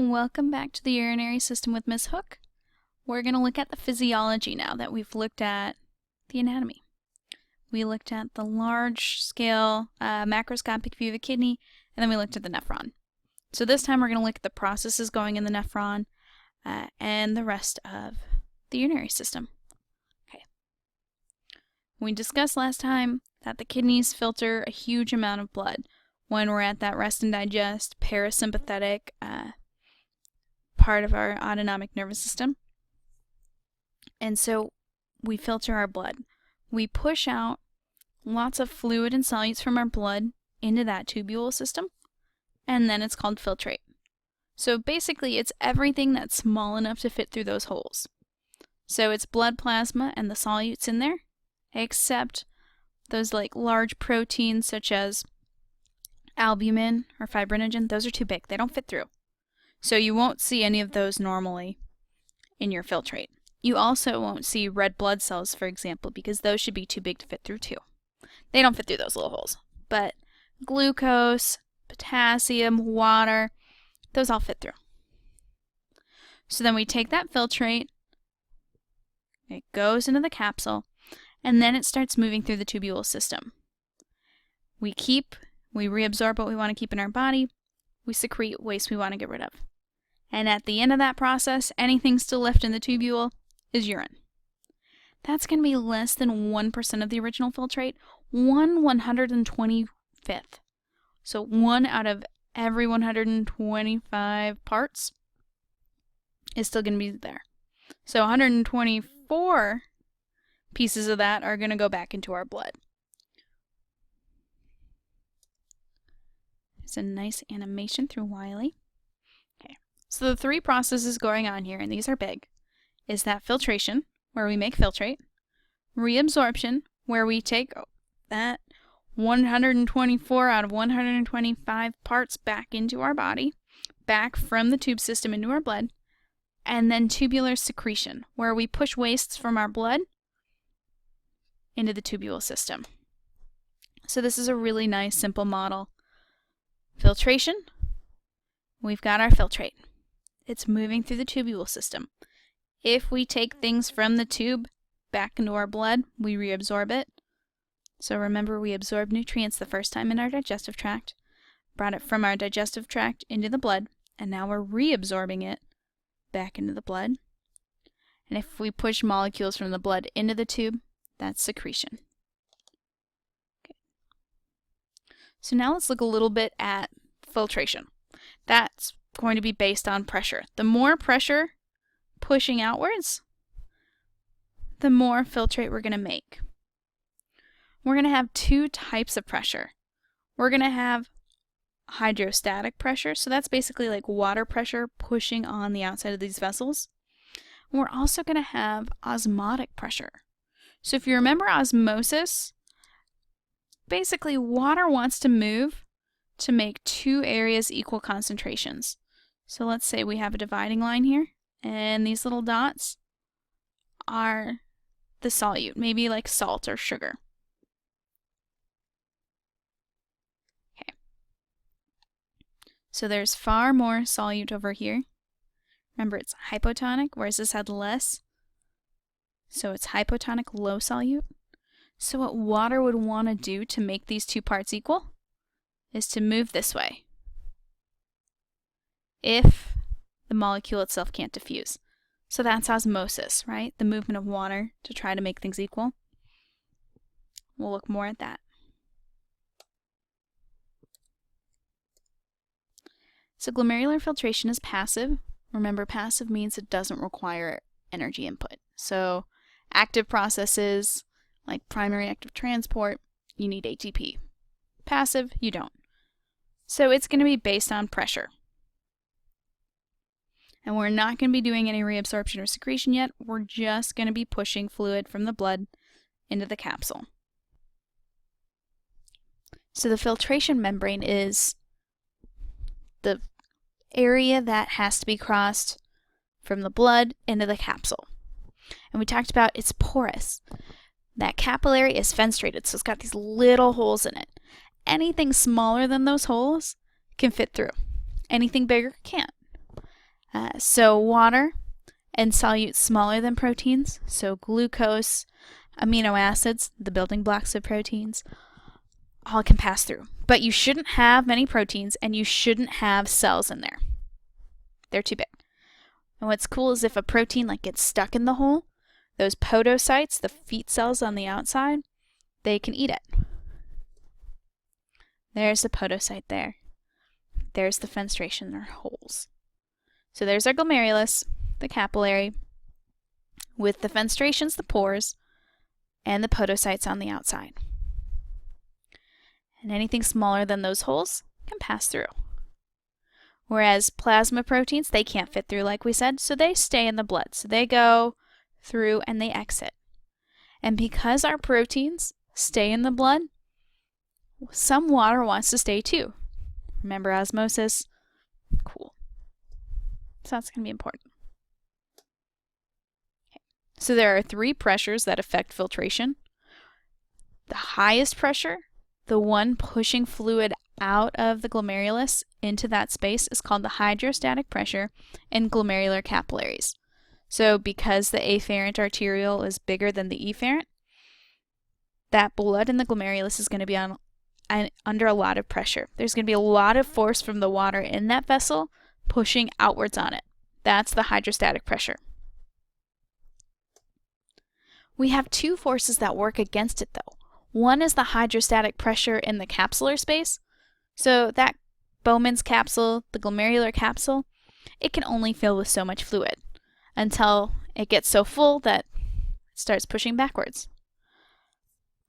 Welcome back to the urinary system with M.Hook. We're going to look at the physiology now that we've looked at the anatomy. We looked at the large-scale macroscopic view of a kidney, and then we looked at the nephron. So this time we're going to look at the processes going in the nephron and the rest of the urinary system. Okay. We discussed last time that the kidneys filter a huge amount of blood when we're at that rest and digest parasympathetic part of our autonomic nervous system. And so we filter our blood. We push out lots of fluid and solutes from our blood into that tubule system, and then it's called filtrate. So basically it's everything that's small enough to fit through those holes. So it's blood plasma and the solutes in there, except those like large proteins such as albumin or fibrinogen. Those are too big. They don't fit through. So you won't see any of those normally in your filtrate. You also won't see red blood cells, for example, because those should be too big to fit through too. They don't fit through those little holes. But glucose, potassium, water, those all fit through. So then we take that filtrate, it goes into the capsule, and then it starts moving through the tubule system. We reabsorb what we want to keep in our body, we secrete waste we want to get rid of. And at the end of that process, anything still left in the tubule is urine. That's going to be less than 1% of the original filtrate, 1/125th. So 1 out of every 125 parts is still going to be there. So 124 pieces of that are going to go back into our blood. It's a nice animation through Wiley. Okay, so the three processes going on here, and these are big, is that filtration, where we make filtrate, reabsorption, where we take that 124 out of 125 parts back into our body, back from the tube system into our blood, and then tubular secretion, where we push wastes from our blood into the tubule system. So this is a really nice, simple model. Filtration, we've got our filtrate. It's moving through the tubule system. If we take things from the tube back into our blood, we reabsorb it. So remember, we absorbed nutrients the first time in our digestive tract, brought it from our digestive tract into the blood, and now we're reabsorbing it back into the blood. And if we push molecules from the blood into the tube, that's secretion. Okay. So now let's look a little bit at filtration. That's going to be based on pressure. The more pressure pushing outwards, the more filtrate we're going to make. We're going to have two types of pressure. We're going to have hydrostatic pressure, so that's basically like water pressure pushing on the outside of these vessels. And we're also going to have osmotic pressure. So if you remember osmosis, basically water wants to move to make two areas equal concentrations. So let's say we have a dividing line here, and these little dots are the solute, maybe like salt or sugar. Okay. So there's far more solute over here. Remember, it's hypotonic, whereas this had less. So it's hypotonic, low solute. So what water would want to do to make these two parts equal is to move this way, if the molecule itself can't diffuse. So that's osmosis, right? The movement of water to try to make things equal. We'll look more at that. So glomerular filtration is passive. Remember, passive means it doesn't require energy input. So active processes like primary active transport, you need ATP. Passive, you don't. So it's going to be based on pressure. And we're not going to be doing any reabsorption or secretion yet. We're just going to be pushing fluid from the blood into the capsule. So the filtration membrane is the area that has to be crossed from the blood into the capsule. And we talked about it's porous. That capillary is fenestrated, so it's got these little holes in it. Anything smaller than those holes can fit through. Anything bigger can't. So water and solutes smaller than proteins, so glucose, amino acids, the building blocks of proteins, all can pass through. But you shouldn't have many proteins and you shouldn't have cells in there. They're too big. And what's cool is if a protein gets stuck in the hole, those podocytes, the feet cells on the outside, they can eat it. There's the podocyte there. There's the fenestration, or holes. So there's our glomerulus, the capillary, with the fenestrations, the pores, and the podocytes on the outside. And anything smaller than those holes can pass through. Whereas plasma proteins, they can't fit through like we said, so they stay in the blood. So they go through and they exit. And because our proteins stay in the blood, some water wants to stay too. Remember osmosis? Cool. So that's going to be important. Okay. So there are 3 pressures that affect filtration. The highest pressure, the one pushing fluid out of the glomerulus into that space, is called the hydrostatic pressure in glomerular capillaries. So because the afferent arteriole is bigger than the efferent, that blood in the glomerulus is going to be under a lot of pressure. There's going to be a lot of force from the water in that vessel pushing outwards on it. That's the hydrostatic pressure. We have 2 forces that work against it though. One is the hydrostatic pressure in the capsular space. So that Bowman's capsule, the glomerular capsule, it can only fill with so much fluid until it gets so full that it starts pushing backwards.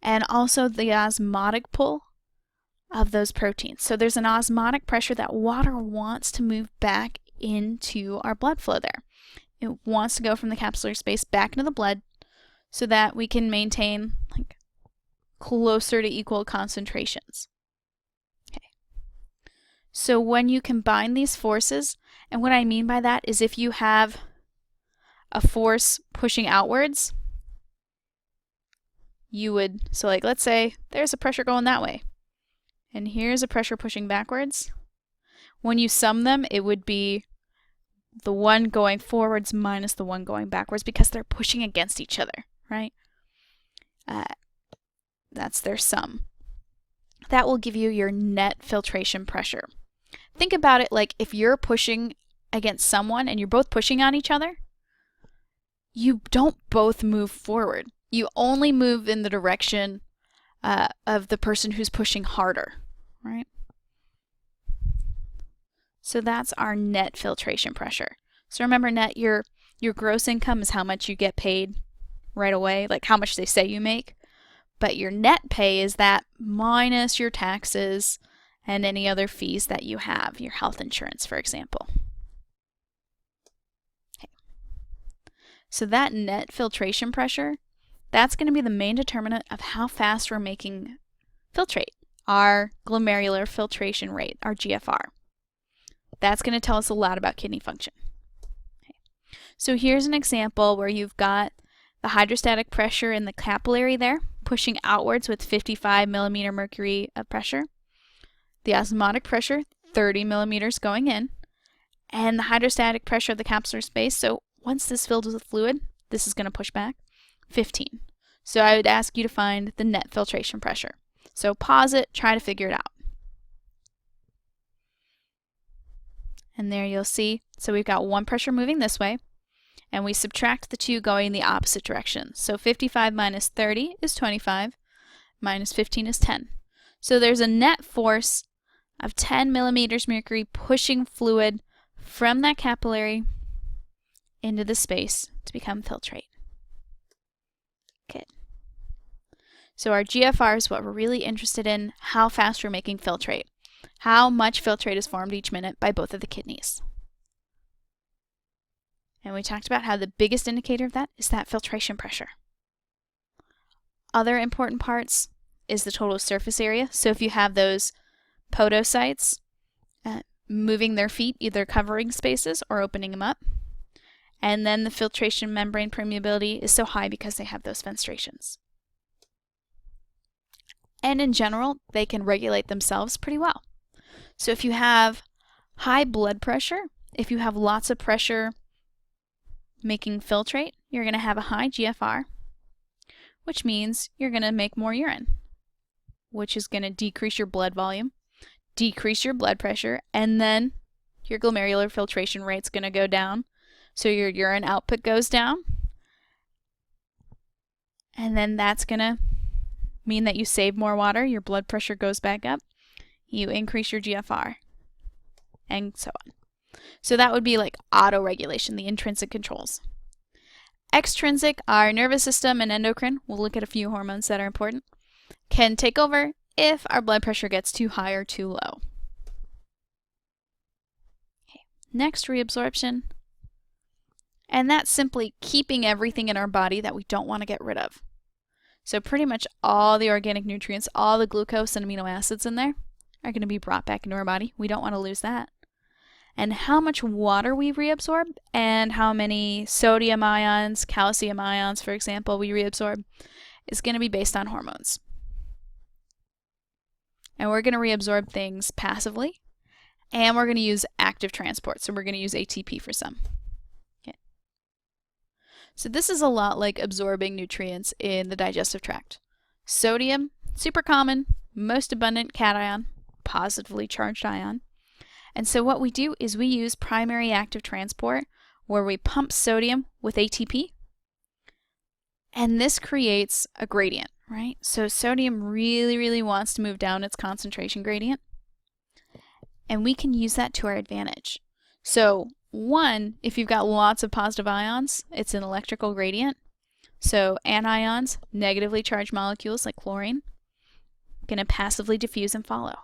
And also the osmotic pull of those proteins. So there's an osmotic pressure that water wants to move back into our blood flow there. It wants to go from the capsular space back into the blood so that we can maintain closer to equal concentrations. Okay. So when you combine these forces, and what I mean by that is if you have a force pushing outwards, you would, so let's say there's a pressure going that way, and here's a pressure pushing backwards. When you sum them, it would be the one going forwards minus the one going backwards because they're pushing against each other, right? That's their sum. That will give you your net filtration pressure. Think about it like if you're pushing against someone and you're both pushing on each other, you don't both move forward. You only move in the direction of the person who's pushing harder, right? So that's our net filtration pressure. So remember, net, your gross income is how much you get paid right away, like how much they say you make. But your net pay is that minus your taxes and any other fees that you have, your health insurance, for example. Okay. So that net filtration pressure, that's going to be the main determinant of how fast we're making filtrate, our glomerular filtration rate, our GFR. That's going to tell us a lot about kidney function. Okay. So here's an example where you've got the hydrostatic pressure in the capillary there, pushing outwards with 55 millimeter mercury of pressure. The osmotic pressure, 30 millimeters going in. And the hydrostatic pressure of the capsular space, so once this fills with fluid, this is going to push back, 15. So I would ask you to find the net filtration pressure. So pause it, try to figure it out. And there you'll see, so we've got one pressure moving this way, and we subtract the 2 going in the opposite direction. So 55 minus 30 is 25, minus 15 is 10. So there's a net force of 10 millimeters mercury pushing fluid from that capillary into the space to become filtrate. Good. So our GFR is what we're really interested in, how fast we're making filtrate. How much filtrate is formed each minute by both of the kidneys. And we talked about how the biggest indicator of that is that filtration pressure. Other important parts is the total surface area. So if you have those podocytes moving their feet, either covering spaces or opening them up. And then the filtration membrane permeability is so high because they have those fenestrations. And in general, they can regulate themselves pretty well. So if you have high blood pressure if you have lots of pressure making filtrate, you're going to have a high GFR, which means you're going to make more urine, which is going to decrease your blood volume, decrease your blood pressure, and then your glomerular filtration rate's going to go down, so your urine output goes down, and then that's going to mean that you save more water, your blood pressure goes back up, you increase your GFR, and so on. So that would be like auto-regulation, the intrinsic controls. Extrinsic, our nervous system and endocrine, we'll look at a few hormones that are important, can take over if our blood pressure gets too high or too low. Okay. Next, reabsorption. And that's simply keeping everything in our body that we don't want to get rid of. So pretty much all the organic nutrients, all the glucose and amino acids in there are going to be brought back into our body. We don't want to lose that. And how much water we reabsorb and how many sodium ions, calcium ions, for example, we reabsorb is going to be based on hormones. And we're going to reabsorb things passively, and we're going to use active transport. So we're going to use ATP for some. Okay. So this is a lot like absorbing nutrients in the digestive tract. Sodium, super common, most abundant cation, positively charged ion. And so what we do is we use primary active transport where we pump sodium with ATP, and this creates a gradient, right? So sodium really wants to move down its concentration gradient, and we can use that to our advantage. So one, if you've got lots of positive ions, it's an electrical gradient. So anions, negatively charged molecules like chlorine, going to passively diffuse and follow.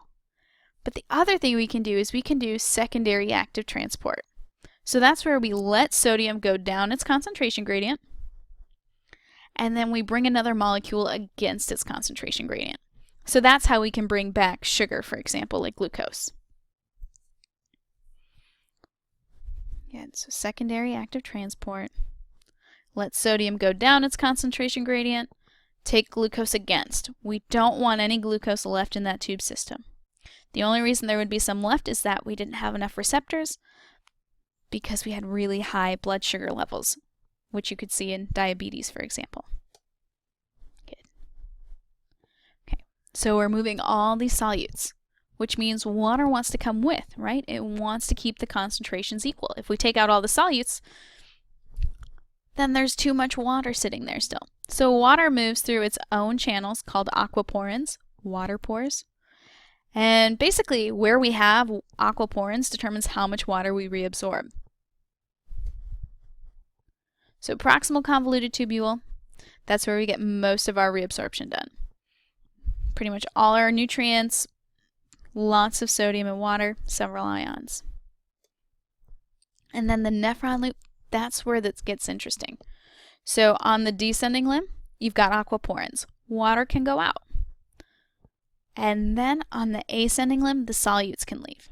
But the other thing we can do is we can do secondary active transport. So that's where we let sodium go down its concentration gradient, and then we bring another molecule against its concentration gradient. So that's how we can bring back sugar, for example, like glucose. Again, so secondary active transport. Let sodium go down its concentration gradient, take glucose against. We don't want any glucose left in that tube system. The only reason there would be some left is that we didn't have enough receptors because we had really high blood sugar levels, which you could see in diabetes, for example. Good. Okay, so we're moving all these solutes, which means water wants to come with, right? It wants to keep the concentrations equal. If we take out all the solutes, then there's too much water sitting there still. So water moves through its own channels called aquaporins, water pores. And basically, where we have aquaporins determines how much water we reabsorb. So proximal convoluted tubule, that's where we get most of our reabsorption done. Pretty much all our nutrients, lots of sodium and water, several ions. And then the nephron loop, that's where that gets interesting. So on the descending limb, you've got aquaporins. Water can go out. And then on the ascending limb, the solutes can leave.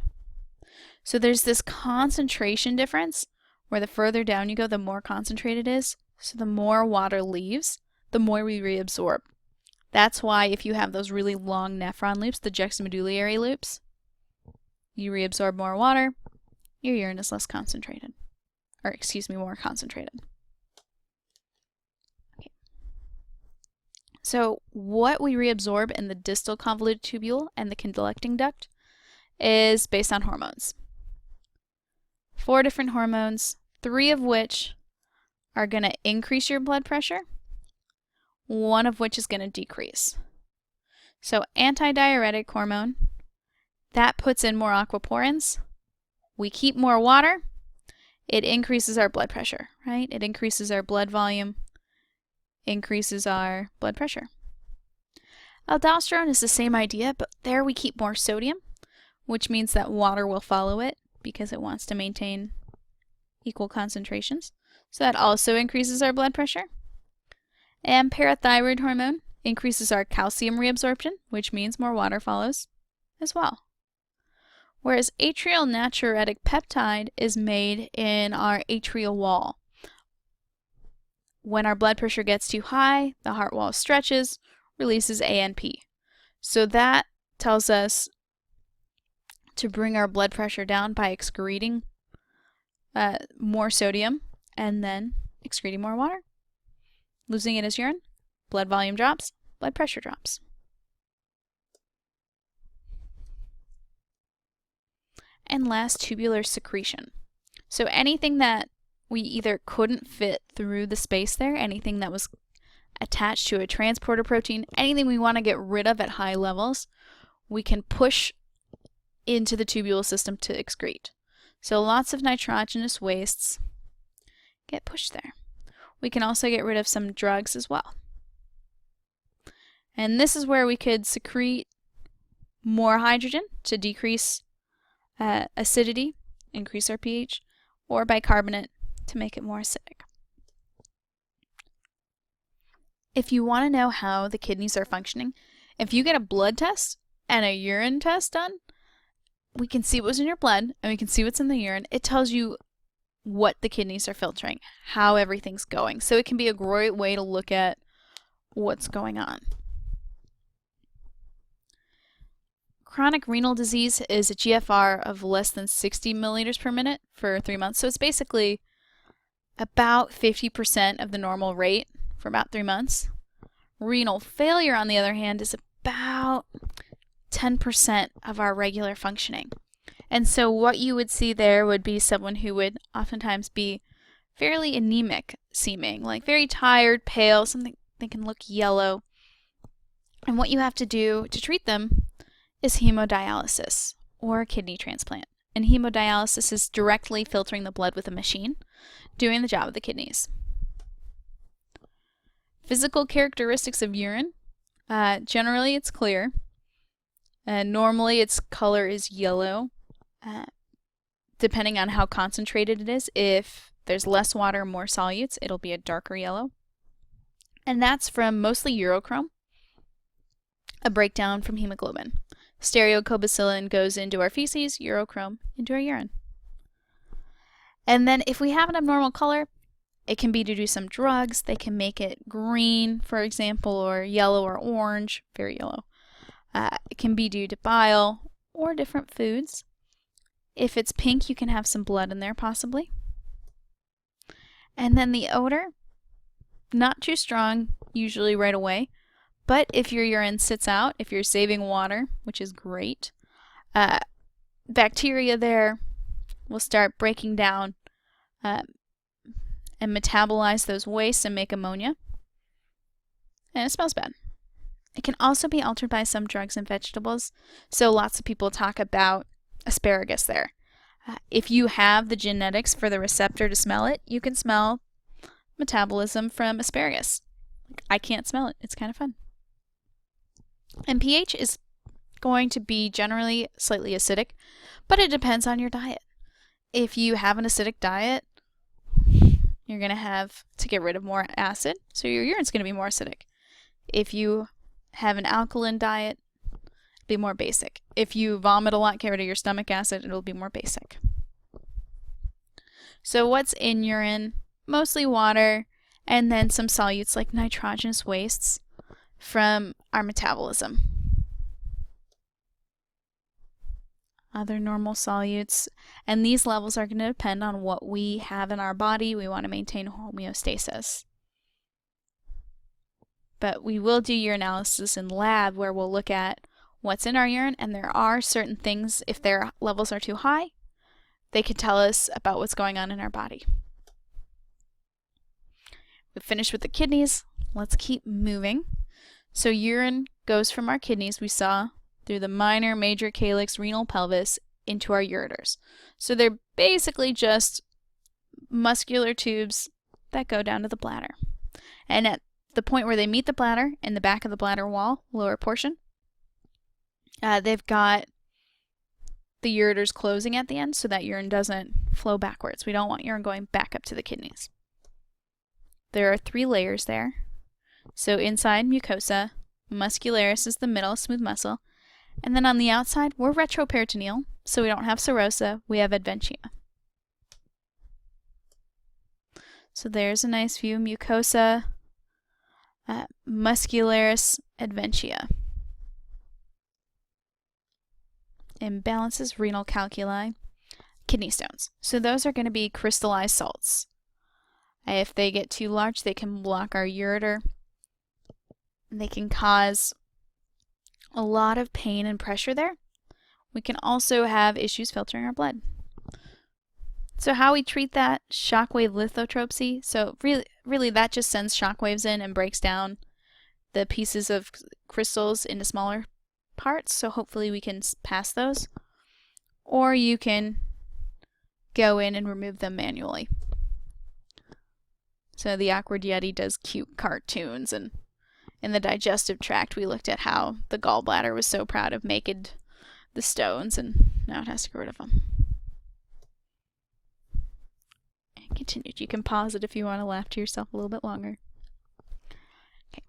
So there's this concentration difference where the further down you go, the more concentrated it is. So the more water leaves, the more we reabsorb. That's why if you have those really long nephron loops, the juxtamedullary loops, you reabsorb more water, your urine is less concentrated. Or excuse me, more concentrated. So what we reabsorb in the distal convoluted tubule and the conducting duct is based on hormones. 4 different hormones, 3 of which are going to increase your blood pressure, 1 of which is going to decrease. So antidiuretic hormone, that puts in more aquaporins. We keep more water. It increases our blood pressure, right? It increases our blood volume, increases our blood pressure. Aldosterone is the same idea, but there we keep more sodium, which means that water will follow it because it wants to maintain equal concentrations. So that also increases our blood pressure. And parathyroid hormone increases our calcium reabsorption, which means more water follows as well. Whereas atrial natriuretic peptide is made in our atrial wall. When our blood pressure gets too high, the heart wall stretches, releases ANP. So that tells us to bring our blood pressure down by excreting more sodium, and then excreting more water. Losing it as urine, blood volume drops, blood pressure drops. And last, tubular secretion. So anything that we either couldn't fit through the space there, anything that was attached to a transporter protein, anything we want to get rid of at high levels, we can push into the tubule system to excrete. So lots of nitrogenous wastes get pushed there. We can also get rid of some drugs as well. And this is where we could secrete more hydrogen to decrease acidity, increase our pH, or bicarbonate to make it more acidic. If you want to know how the kidneys are functioning, if you get a blood test and a urine test done, we can see what's in your blood and we can see what's in the urine. It tells you what the kidneys are filtering, how everything's going. So it can be a great way to look at what's going on. Chronic renal disease is a GFR of less than 60 milliliters per minute for 3 months. So it's basically about 50% of the normal rate for about 3 months. Renal failure, on the other hand, is about 10% of our regular functioning. And so what you would see there would be someone who would oftentimes be fairly anemic seeming, like very tired, pale, something they can look yellow. And what you have to do to treat them is hemodialysis or a kidney transplant. And hemodialysis is directly filtering the blood with a machine, doing the job of the kidneys. Physical characteristics of urine. Generally it's clear. Normally its color is yellow. Depending on how concentrated it is, if there's less water, more solutes, it'll be a darker yellow. And that's from mostly urochrome, a breakdown from hemoglobin. Stereocobacillin goes into our feces, urochrome into our urine. And then if we have an abnormal color, it can be due to some drugs. They can make it green, for example, or yellow or orange, very yellow. It can be due to bile or different foods. If it's pink, you can have some blood in there possibly. And then the odor, not too strong, usually right away. But if your urine sits out, if you're saving water, which is great, bacteria there will start breaking down and metabolize those wastes and make ammonia. And it smells bad. It can also be altered by some drugs and vegetables. So lots of people talk about asparagus there. If you have the genetics for the receptor to smell it, you can smell metabolism from asparagus. I can't smell it. It's kind of fun. And pH is going to be generally slightly acidic, but it depends on your diet. If you have an acidic diet, you're going to have to get rid of more acid, so your urine's going to be more acidic. If you have an alkaline diet, it'll be more basic. If you vomit a lot, get rid of your stomach acid, it'll be more basic. So what's in urine? Mostly water, and then some solutes like nitrogenous wastes from our metabolism. Other normal solutes, and these levels are going to depend on what we have in our body. We want to maintain homeostasis. But we will do urinalysis in lab where we'll look at what's in our urine, and there are certain things, if their levels are too high, they can tell us about what's going on in our body. We've finished with the kidneys. Let's keep moving. So urine goes from our kidneys, we saw, through the minor, major calyx, renal, pelvis, into our ureters. So they're basically just muscular tubes that go down to the bladder. And at the point where they meet the bladder, in the back of the bladder wall, lower portion, they've got the ureters closing at the end so that urine doesn't flow backwards. We don't want urine going back up to the kidneys. There are 3 layers there. So inside, mucosa, muscularis is the middle, smooth muscle, and then on the outside, we're retroperitoneal, so we don't have serosa, we have adventia. So there's a nice view, mucosa, muscularis, adventia. Imbalances, renal calculi. kidney stones. So those are going to be crystallized salts. If they get too large, they can block our ureter. They can cause a lot of pain and pressure there. We can also have issues filtering our blood. So how we treat that, shockwave lithotropy. So really that just sends shockwaves in and breaks down the pieces of crystals into smaller parts. So hopefully we can pass those. Or you can go in and remove them manually. So the Awkward Yeti does cute cartoons, and in the digestive tract we looked at how the gallbladder was so proud of making the stones, and now it has to get rid of them. And continued. You can pause it if you want to laugh to yourself a little bit longer. Okay.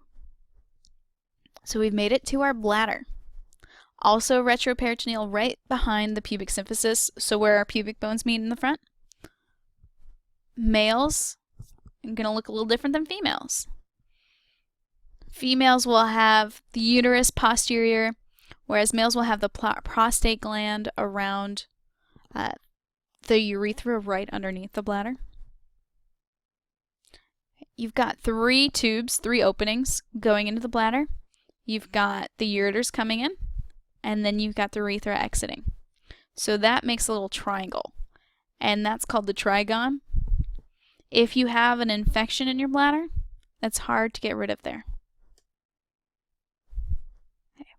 So we've made it to our bladder. Also retroperitoneal, right behind the pubic symphysis, so where our pubic bones meet in the front. Males are going to look a little different than females. Females will have the uterus posterior, whereas males will have the prostate gland around the urethra right underneath the bladder. You've got 3 tubes, 3 openings going into the bladder. You've got the ureters coming in, and then you've got the urethra exiting. So that makes a little triangle, and that's called the trigon. If you have an infection in your bladder, that's hard to get rid of there. Okay.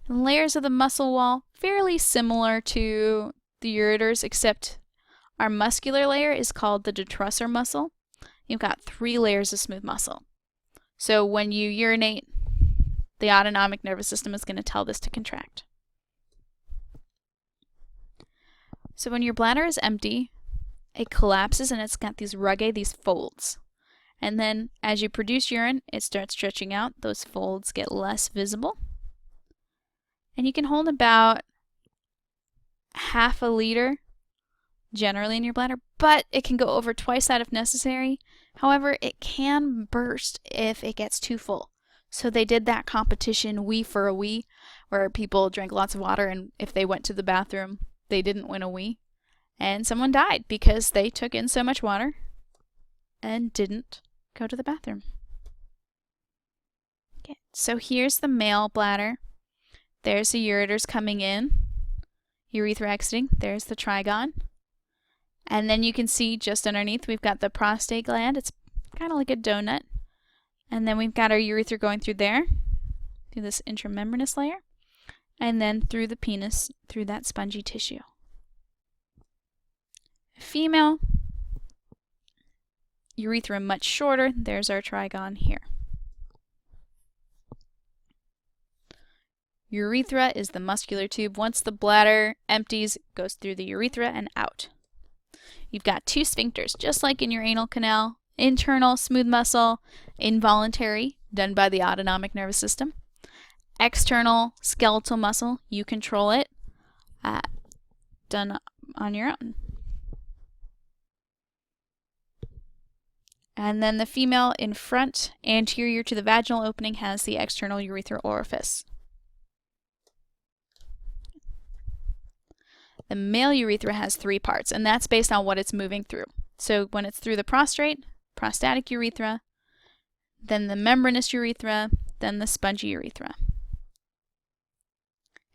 And layers of the muscle wall, fairly similar to the ureters, except our muscular layer is called the detrusor muscle. You've got 3 layers of smooth muscle. So when you urinate, the autonomic nervous system is going to tell this to contract. So when your bladder is empty, it collapses and it's got these rugae, these folds. And then as you produce urine, it starts stretching out. Those folds get less visible. And you can hold about half a liter generally in your bladder, but it can go over twice that if necessary. However, it can burst if it gets too full. So they did that competition, wee for a wee, where people drank lots of water, and if they went to the bathroom, they didn't win a wee. And someone died because they took in so much water and didn't go to the bathroom. Okay, so here's the male bladder. There's the ureters coming in, urethra exiting. There's the trigon. And then you can see just underneath we've got the prostate gland. It's kind of like a donut. And then we've got our urethra going through there, through this intramembranous layer, and then through the penis, through that spongy tissue. Female, urethra much shorter. There's our trigon here. Urethra is the muscular tube. Once the bladder empties, it goes through the urethra and out. You've got 2 sphincters, just like in your anal canal. Internal, smooth muscle, involuntary, done by the autonomic nervous system. External, skeletal muscle, you control it, done on your own. And then the female in front, anterior to the vaginal opening, has the external urethral orifice. The male urethra has 3 parts, and that's based on what it's moving through. So when it's through the prostrate, prostatic urethra, then the membranous urethra, then the spongy urethra.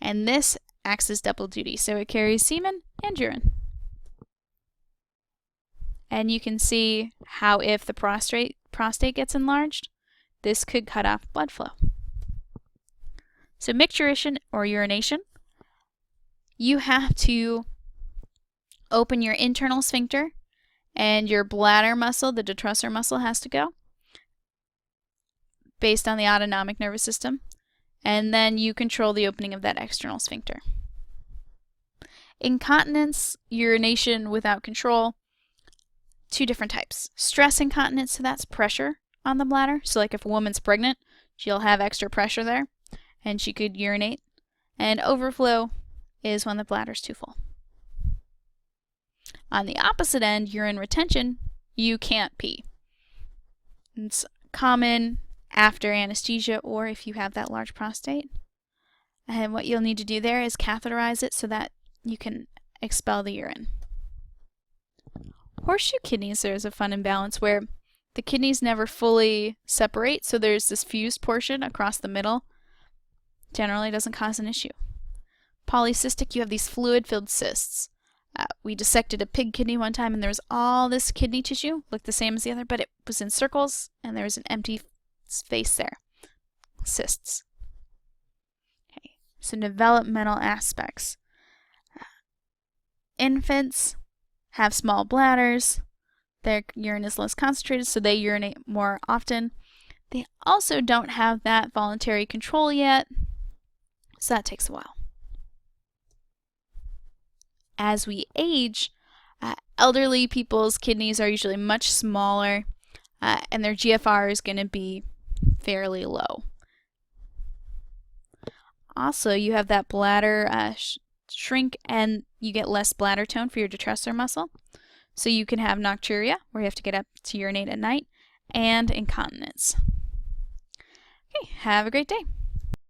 And this acts as double duty, so it carries semen and urine. And you can see how if the prostate gets enlarged, this could cut off blood flow. So micturition or urination, you have to open your internal sphincter, and your bladder muscle, the detrusor muscle, has to go based on the autonomic nervous system. And then you control the opening of that external sphincter. Incontinence, urination without control, 2 different types. Stress incontinence, so that's pressure on the bladder. So like if a woman's pregnant, she'll have extra pressure there and she could urinate. And overflow is when the bladder's too full. On the opposite end, urine retention, you can't pee. It's common after anesthesia or if you have that large prostate. And what you'll need to do there is catheterize it so that you can expel the urine. Horseshoe kidneys, there's a fun imbalance where the kidneys never fully separate, so there's this fused portion across the middle. Generally doesn't cause an issue. Polycystic, you have these fluid-filled cysts. We dissected a pig kidney one time and there was all this kidney tissue, looked the same as the other, but it was in circles and there was an empty space there. Cysts. Okay, so developmental aspects. Infants have small bladders. Their urine is less concentrated, so they urinate more often. They also don't have that voluntary control yet, so that takes a while. As we age, elderly people's kidneys are usually much smaller, and their GFR is going to be fairly low. Also, you have that bladder shrink, and you get less bladder tone for your detressor muscle. So you can have nocturia, where you have to get up to urinate at night, and incontinence. Okay, have a great day.